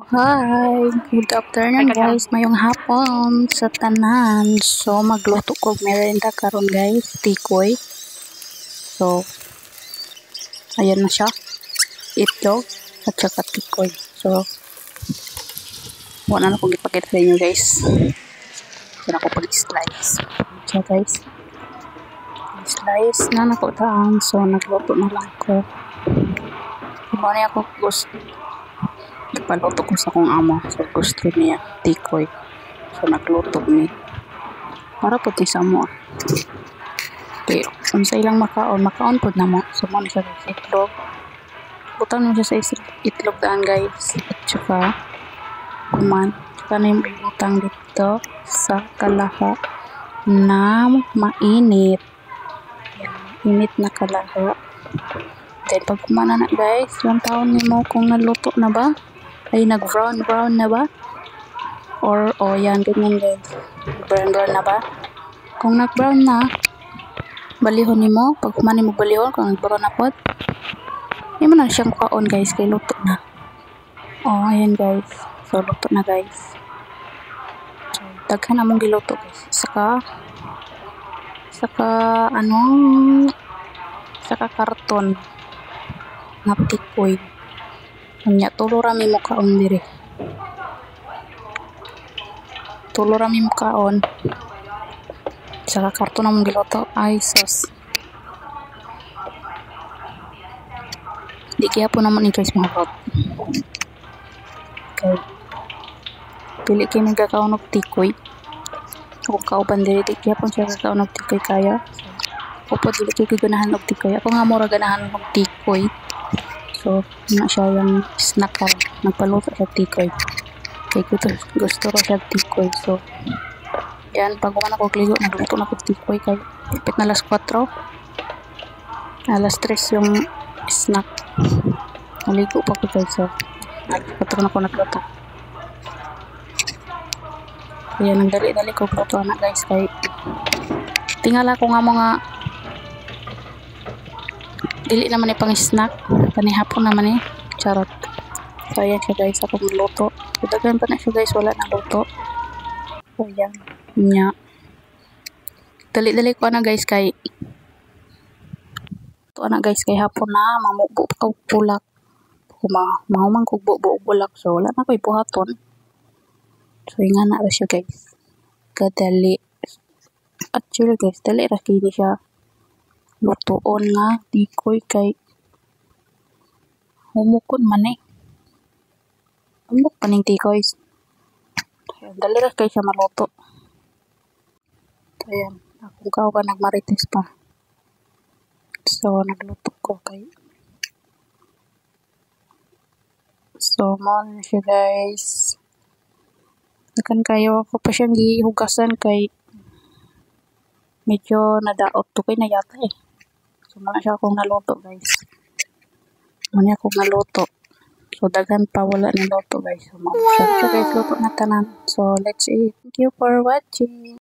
Hi, good afternoon guys, mayong hapon sa tanan. So magluto ko merienda karon guys, tikoy. So ayan na siya, itlog at saka tikoy. So wala na akong ipakita sa inyo guys. Kaya ako pag-slice. So guys, slice na nako taan. So nagluto na lang ko. Kung ako gusto paluto ko sa akong ama, so gusto niya tikoy, so nagluto ni para po sa mo. Okay, unsa ilang makaon po na mo, so mo siya sa itlog, butang mo siya sa itlog daan guys, at saka kuman, saka na yung butang dito sa kalaha na mainit. Init na kalaha. Then pag kumana na guys, yung taon ni mo kung naluto na ba, ay nag-brown na ba? Or yan, ganyan guys. Brown na ba? Kung nag-brown na, balihon ni mo. Pag kumani mo balihon, kung nag-brown na po, hindi mo na siyang kaon guys, kay luto na. Ayan guys. So, luto na guys. So, daghan na mong giluto guys. Saka karton na tikoy. Nya tulo rami mo kaon diri. Tulo rami mo kaon. Saka karton na mong giluto ay sos. Di kaya po naman ni guys mga pot. Okay. Pili kayo nagkakaon og tikoy. Kung kauban diri di kaya po siya kakaon og tikoy kaya. Opo dili kayo ganahan og tikoy. Ako nga mura ganahan og tikoy. So, na siya yung snack ka. Nagpaluto siya tikoy. Kaya gusto rin siya tikoy. So, yan. Pag umana ko kligo, nagluto na ko tikoy. Kaya ipit na alas 4. Alas 3 yung snack. Naligo pa ko guys. So, alas 4 na ko nagluto. Kaya nagdali-dali ko luto na guys. Kaya tingala ko nga mga dili naman pang snack, panihapon naman charot. So ayan siya guys, ako magluto. So daghan pa na siya guys, wala na luto. So ayan, nya. Dali-dali ko na guys kay to na guys kay hapon na mamubo pa og bulak. Mahumang kog bubo og bulak, so wala na koy buhaton. So inga na ra siya guys. Kadali. Actually guys, dali ra kay siya lutoon nga tikoy kay humukon man humuk paning tikoy. Dali ra kay siya maluto. Ayan, akong kauban nagmarites pa. So nagluto ko kay so mo na siya guys. Nakan kayo ako pa siyang gihugasan kay medyo nadaot to kay na yata So, muna siya akong naluto, guys. Muna akong naluto. So, daghan pa wala na luto, guys. So, muna siya guys, luto na tanan. So, let's eat. Thank you for watching.